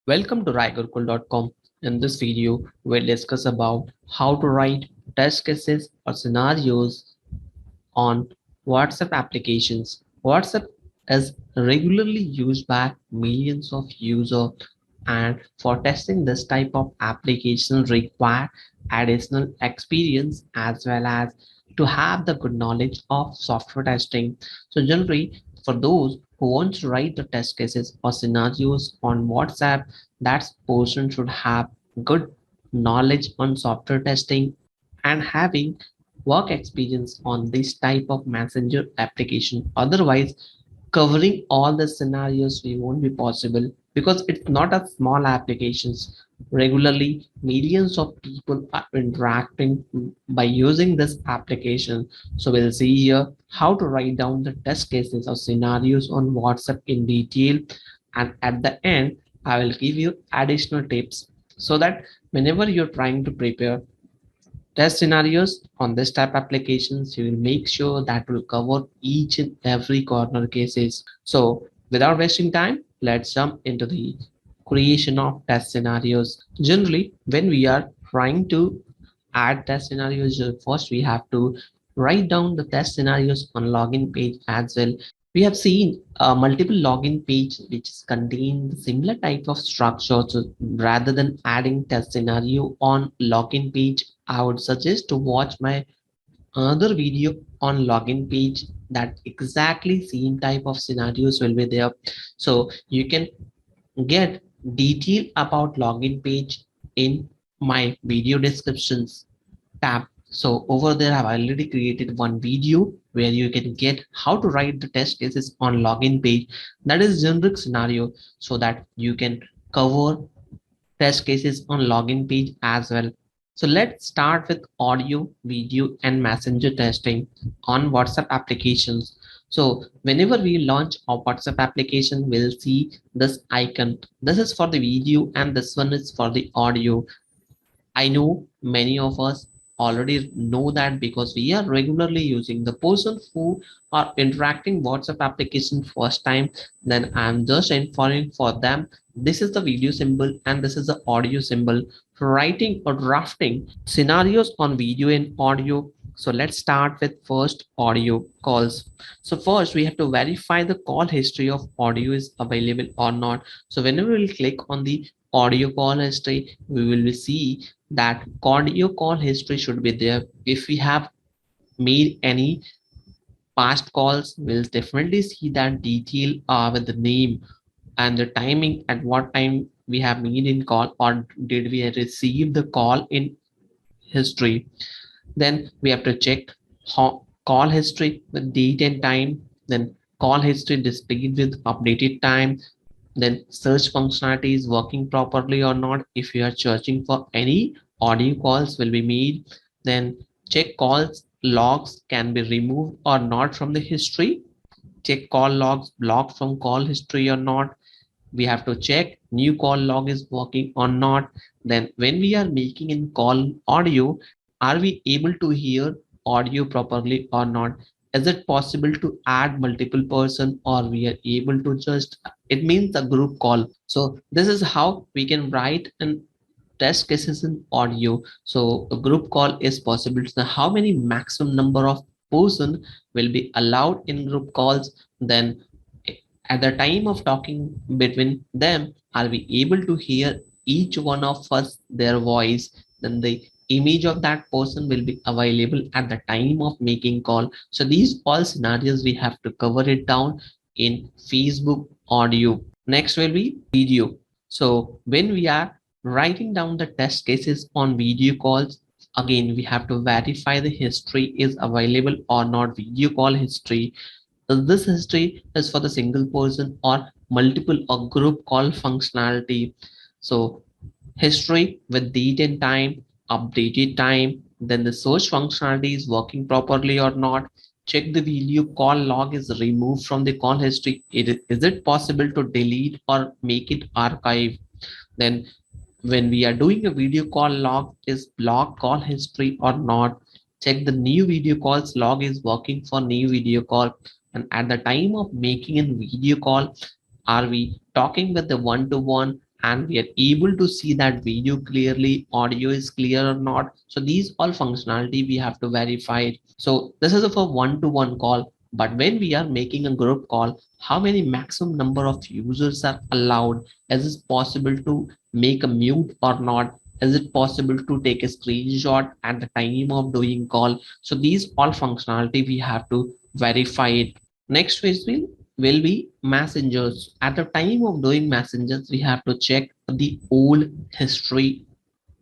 Welcome to raigurkul.com. In this video, we'll discuss about how to write test cases or scenarios on WhatsApp applications. WhatsApp is regularly used by millions of users, and for testing this type of application require additional experience as well as to have the good knowledge of software testing. So generally, for those who want to write the test cases or scenarios on WhatsApp, that person should have good knowledge on software testing and having work experience on this type of messenger application. Otherwise, covering all the scenarios we won't be possible because it's not a small applications. Regularly, millions of people are interacting by using this application. So we'll see here how to write down the test cases or scenarios on WhatsApp in detail. And at the end, I will give you additional tips so that whenever you're trying to prepare test scenarios on this type applications, you will make sure that will cover each and every corner cases. So without wasting time, let's jump into the creation of test scenarios. Generally, when we are trying to add test scenarios, first we have to write down the test scenarios on login page as well. We have seen a multiple login page which contain similar type of structure. So rather than adding test scenario on login page, I would suggest to watch my another video on login page that exactly same type of scenarios will be there. So you can get detail about login page in my video descriptions tab. So over there, I've already created one video where you can get how to write the test cases on login page. That is generic scenario so that you can cover test cases on login page as well. So let's start with audio, video, and messenger testing on WhatsApp applications. So whenever we launch a WhatsApp application, we'll see this icon. This is for the video and this one is for the audio. I know many of us already know that because we are regularly using the person who are interacting WhatsApp application first time, then I'm just informing for them this is the video symbol and this is the audio symbol for writing or drafting scenarios on video and audio. So let's start with first audio calls. So first we have to verify the call history of audio is available or not. So whenever we'll click on the audio call history, we will see that audio call history should be there. If we have made any past calls, we'll definitely see that detail with the name and the timing at what time we have made in call or did we receive the call in history. Then we have to check call history with date and time, then call history displayed with updated time, then search functionality is working properly or not. If you are searching for any audio calls will be made, then check calls logs can be removed or not from the history. Check call logs blocked from call history or not. We have to check new call log is working or not. Then when we are making in call audio, are we able to hear audio properly or not? Is it possible to add multiple person or we are able to just, it means a group call. So this is how we can write and test cases in audio. So a group call is possible. So how many maximum number of person will be allowed in group calls? Then at the time of talking between them, are we able to hear each one of us their voice? Then the image of that person will be available at the time of making call. So these all scenarios we have to cover it down in Facebook audio. Next will be video. So when we are writing down the test cases on video calls, again we have to verify the history is available or not. Video call history, this history is for the single person or multiple or group call functionality. So history with date and time, updated time, then the search functionality is working properly or not. Check the video call log is removed from the call history. Is it possible to delete or make it archive? Then when we are doing a video call log is block call history or not. Check the new video calls log is working for new video call. And at the time of making a video call, are we talking with the one-to-one and we are able to see that video clearly, audio is clear or not. So these all functionality we have to verify it. So this is for one-to-one call. But when we are making a group call, how many maximum number of users are allowed? Is it possible to make a mute or not? Is it possible to take a screenshot at the time of doing call? So these all functionality we have to verify it. Next phase will be messengers. At the time of doing messengers, we have to check the old history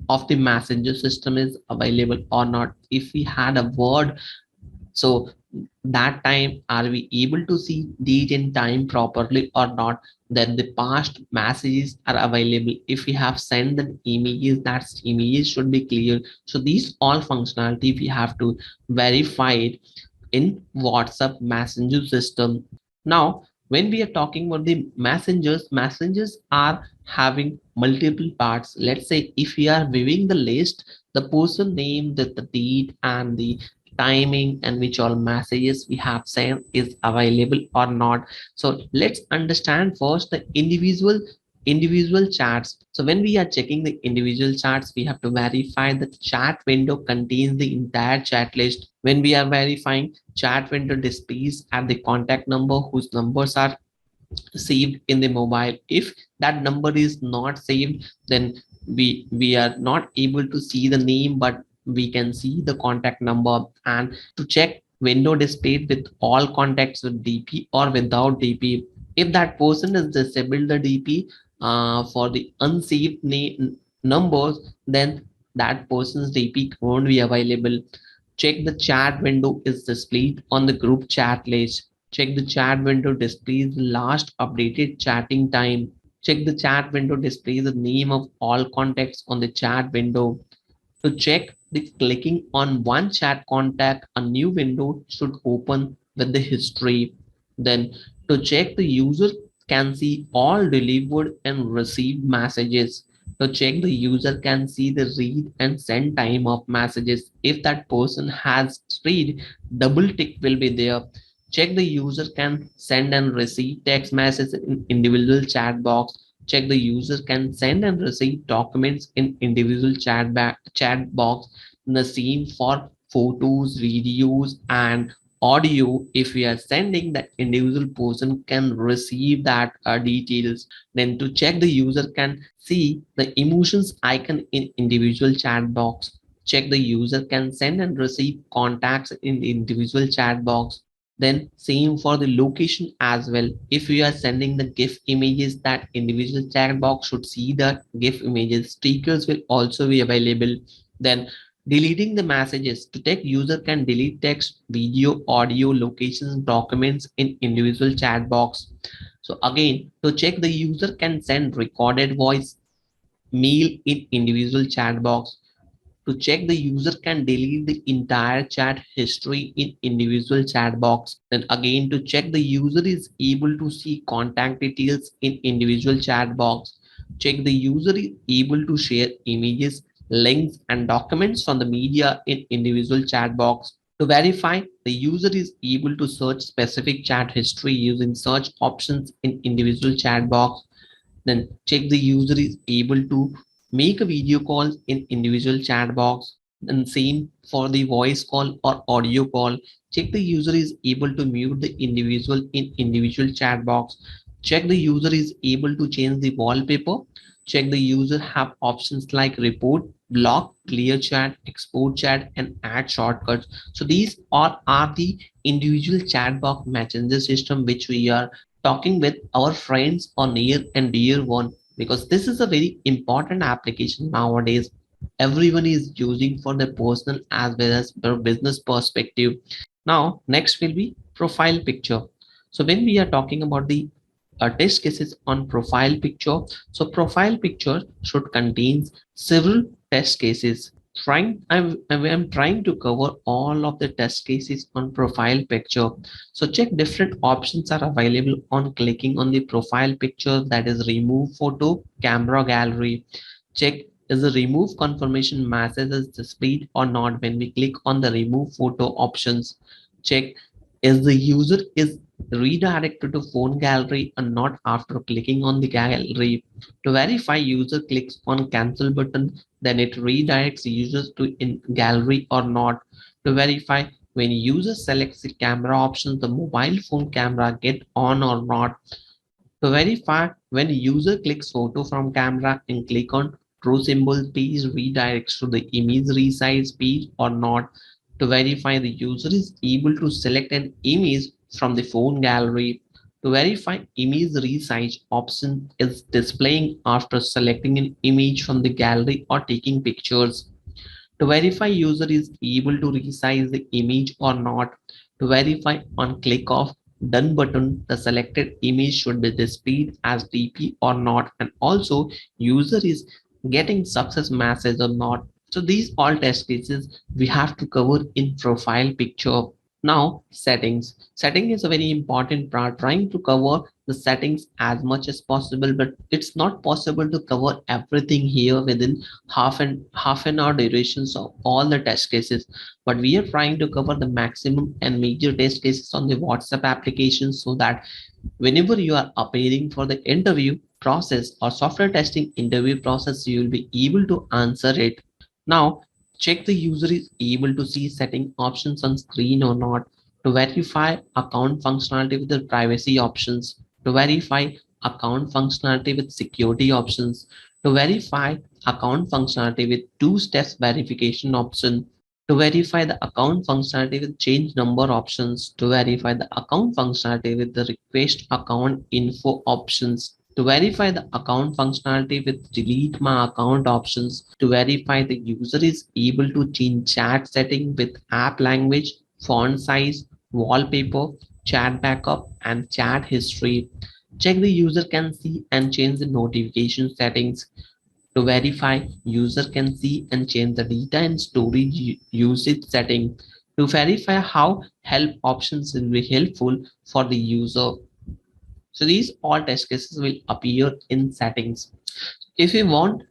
of the messenger system is available or not. If we had a word, so that time are we able to see date and time properly or not? Then the past messages are available. If we have sent the images, that images should be clear. So these all functionality we have to verify it in WhatsApp messenger system. Now, when we are talking about the messengers, messengers are having multiple parts. Let's say if we are viewing the list, the person name, the date, and the timing and which all messages we have sent is available or not. So let's understand first the individual chats. So when we are checking the individual chats, we have to verify the chat window contains the entire chat list. When we are verifying, chat window displays at the contact number whose numbers are saved in the mobile. If that number is not saved, then we are not able to see the name, but we can see the contact number. And to check window displayed with all contacts with DP or without DP, if that person has disabled the DP for the unsaved name numbers, then that person's DP won't be available. Check the chat window is displayed on the group chat list. Check the chat window displays the last updated chatting time. Check the chat window displays the name of all contacts on the chat window. To check the clicking on one chat contact, a new window should open with the history. Then to check the user can see all delivered and received messages. To check the user can see the read and send time of messages. If that person has read, double tick will be there. Check the user can send and receive text messages in individual chat box. Check the user can send and receive documents in individual chat box. The same for photos, videos, and audio. If we are sending, that individual person can receive that details. Then to check, the user can see the emotions icon in individual chat box. Check, the user can send and receive contacts in the individual chat box. Then same for the location as well. If we are sending the GIF images, that individual chat box should see the GIF images. Stickers will also be available. Then deleting the messages. To take, user can delete text, video, audio, locations, documents in individual chat box. So again, to check, the user can send recorded voice, mail in individual chat box. To check, the user can delete the entire chat history in individual chat box. Then again, to check, the user is able to see contact details in individual chat box. Check, the user is able to share images, links, and documents from the media in individual chat box. To verify, the user is able to search specific chat history using search options in individual chat box. Then check, the user is able to make a video call in individual chat box. And same for the voice call or audio call. Check, the user is able to mute the individual in individual chat box. Check, the user is able to change the wallpaper. Check, the user have options like report, block, clear chat, export chat, and add shortcuts. So these all are the individual chat box messenger system which we are talking with our friends or near and dear one, because this is a very important application nowadays. Everyone is using for their personal as well as their business perspective. Now next will be profile picture. So when we are talking about the test cases on profile picture, so profile picture should contain several test cases. I'm trying to cover all of the test cases on profile picture. So check, different options are available on clicking on the profile picture, that is remove photo, camera gallery. Check, is the remove confirmation message is displayed or not when we click on the remove photo options. Check, is the user is redirected to phone gallery and not after clicking on the gallery. To verify, user clicks on cancel button, then it redirects users to in gallery or not. To verify, when user selects the camera options, the mobile phone camera get on or not. To verify, when user clicks photo from camera and click on true symbol page redirects to the image resize page or not. To verify, the user is able to select an image from the phone gallery. To verify, image resize option is displaying after selecting an image from the gallery or taking pictures. To verify user is able to resize the image or not. To verify, on click of done button, the selected image should be displayed as DP or not, and also user is getting success message or not. So these all test cases we have to cover in profile picture. Now, settings. Setting is a very important part, trying to cover the settings as much as possible, but it's not possible to cover everything here within half an hour durations of all the test cases. But we are trying to cover the maximum and major test cases on the WhatsApp application so that whenever you are appearing for the interview process or software testing interview process, you will be able to answer it. Now, check the user is able to see setting options on screen or not. To verify account functionality with the privacy options. To verify account functionality with security options. To verify account functionality with two-steps verification option. To verify the account functionality with change number options. To verify the account functionality with the request account info options. To verify the account functionality with delete my account options. To verify the user is able to change chat setting with app language, font size, wallpaper, chat backup, and chat history. Check the user can see and change the notification settings. To verify, user can see and change the data and storage usage setting. To verify how help options will be helpful for the user. So these all test cases will appear in settings. If you want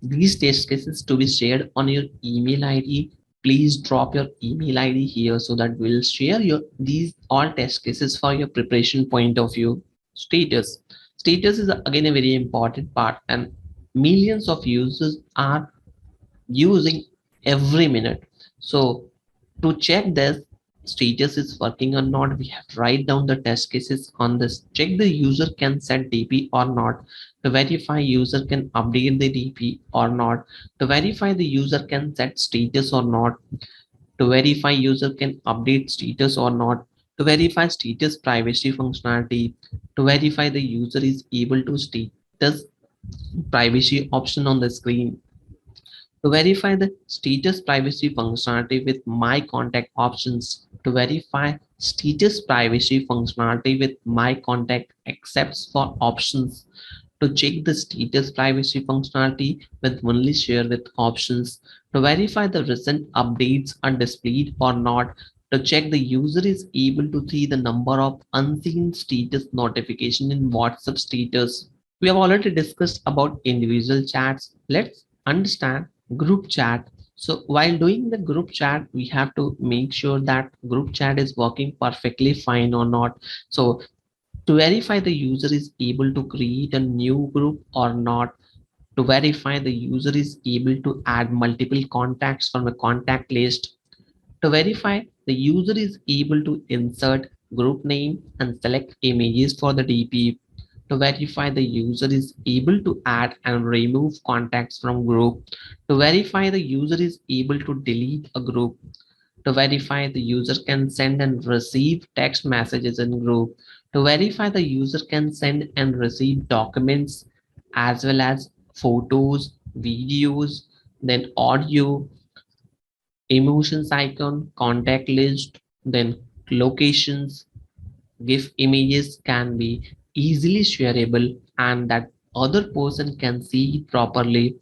these test cases to be shared on your email ID, please drop your email ID here so that we'll share your these all test cases for your preparation point of view. Status. Status is again a very important part, and millions of users are using every minute. So to check this status is working or not, we have to write down the test cases on this. Check the user can set DP or not. To verify user can update the DP or not. To verify the user can set status or not. To verify user can update status or not. To verify status privacy functionality. To verify the user is able to status privacy option on the screen. To verify the status privacy functionality with my contact options. To verify status privacy functionality with my contact accepts for options. To check the status privacy functionality with only share with options. To verify the recent updates are displayed or not. To check the user is able to see the number of unseen status notification in WhatsApp status. We have already discussed about individual chats. Let's understand group chat. So while doing the group chat, we have to make sure that group chat is working perfectly fine or not. So to verify the user is able to create a new group or not. To verify the user is able to add multiple contacts from a contact list. To verify the user is able to insert group name and select images for the DP. To verify the user is able to add and remove contacts from group. To verify the user is able to delete a group. To verify the user can send and receive text messages in group. To verify the user can send and receive documents as well as photos, videos, then audio, emotions icon, contact list, then locations, GIF images can be easily shareable and that other person can see it properly.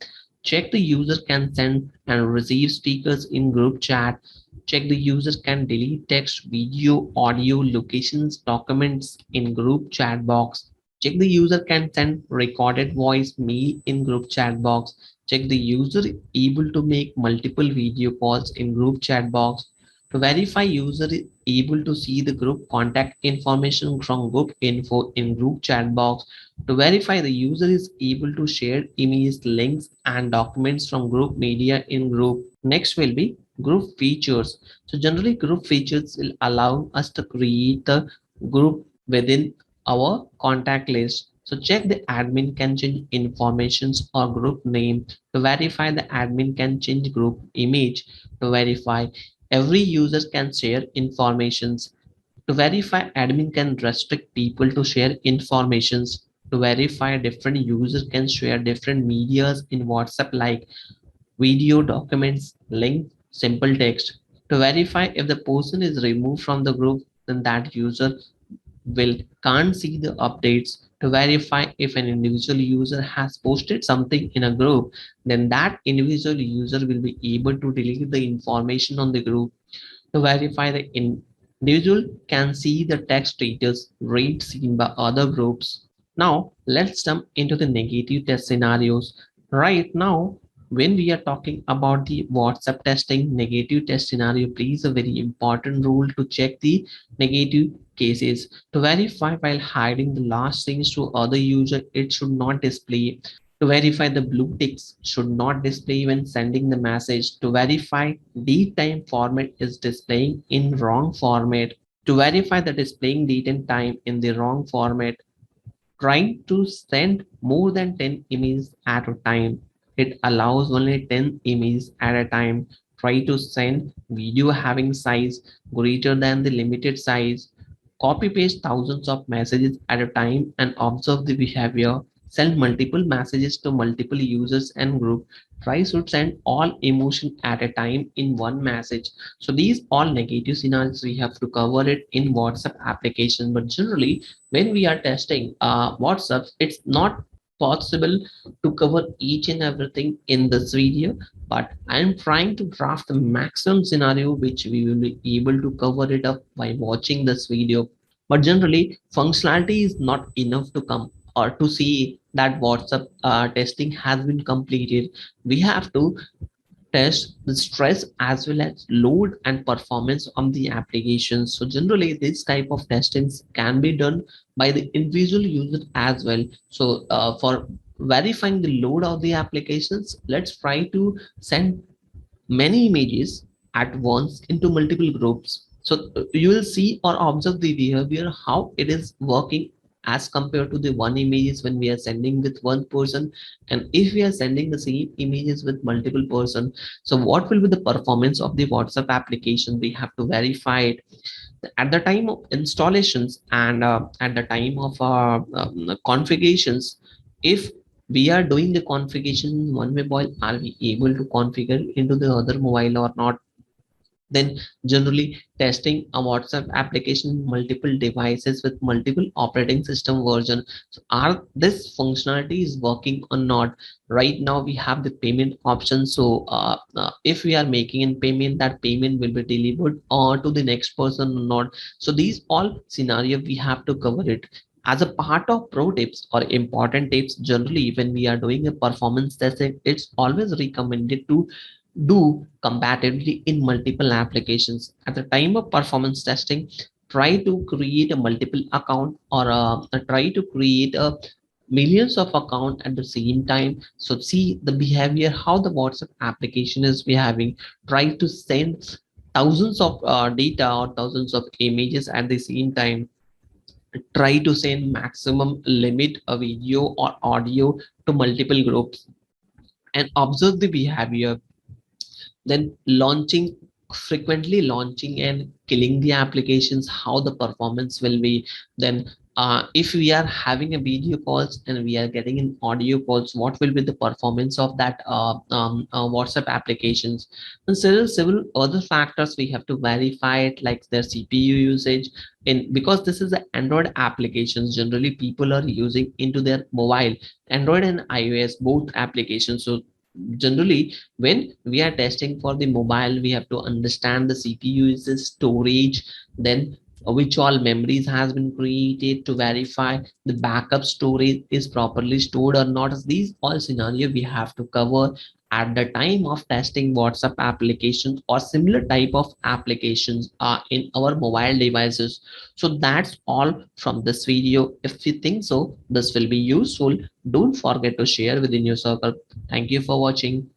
Check the user can send and receive stickers in group chat. Check the user can delete text, video, audio, locations, documents in group chat box. Check the user can send recorded voice mail in group chat box. Check the user able to make multiple video calls in group chat box. To verify user is able to see the group contact information from group info in group chat box. To verify the user is able to share images, links and documents from group media in group. Next will be group features. So generally group features will allow us to create the group within our contact list. So check the admin can change informations or group name. To verify the admin can change group image. To verify every user can share informations. To verify admin can restrict people to share informations. To verify different users can share different medias in WhatsApp like video, documents, link, simple text. To verify if the person is removed from the group, then that user will can't see the updates. To verify if an individual user has posted something in a group, then that individual user will be able to delete the information on the group. To verify the individual can see the text details read seen by other groups. Now let's jump into the negative test scenarios. Right now, when we are talking about the WhatsApp testing, negative test scenario plays a very important role to check the negative cases. To verify while hiding the last things to other user, it should not display. To verify the blue ticks should not display when sending the message. To verify date time format is displaying in wrong format. To verify the displaying date and time in the wrong format, trying to send more than 10 images at a time. It allows only 10 images at a time. Try to send video having size greater than the limited size. Copy paste thousands of messages at a time and observe the behavior. Send multiple messages to multiple users and group. Try to send all emotion at a time in one message. So these all negative scenarios we have to cover it in WhatsApp application. But generally, when we are testing WhatsApp, it's not possible to cover each and everything in this video, but I'm trying to draft the maximum scenario which we will be able to cover it up by watching this video. But generally, functionality is not enough to come or to see that WhatsApp testing has been completed. We have to test the stress as well as load and performance of the application. So generally this type of testings can be done by the individual user as well. So for verifying the load of the applications, let's try to send many images at once into multiple groups. So you will see or observe the behavior how it is working as compared to the one images when we are sending with one person, and if we are sending the same images with multiple person, so what will be the performance of the WhatsApp application? We have to verify it at the time of installations and at the time of configurations. If we are doing the configuration in one mobile, are we able to configure into the other mobile or not? Then generally testing a WhatsApp application multiple devices with multiple operating system version. So are this functionality is working or not? Right now we have the payment option. So if we are making in payment, that payment will be delivered or to the next person or not. So these all scenario we have to cover it as a part of pro tips or important tips. Generally when we are doing a performance testing, it's always recommended to do compatibility in multiple applications. At the time of performance testing, try to create a multiple account or try to create a millions of account at the same time. So see the behavior, how the WhatsApp application is behaving. Try to send thousands of data or thousands of images at the same time. Try to send maximum limit a video or audio to multiple groups and observe the behavior. Then launching, frequently launching and killing the applications, how the performance will be. Then if we are having a video calls and we are getting an audio calls, what will be the performance of that WhatsApp applications? And several other factors we have to verify it, like their CPU usage. In because this is the Android applications, generally people are using into their mobile, Android and iOS both applications. So generally when we are testing for the mobile, we have to understand the CPU uses, storage, then which all memories has been created, to verify the backup storage is properly stored or not. These all scenario we have to cover at the time of testing WhatsApp applications or similar type of applications are in our mobile devices. So that's all from this video. If you think so this will be useful, don't forget to share within your circle. Thank you for watching.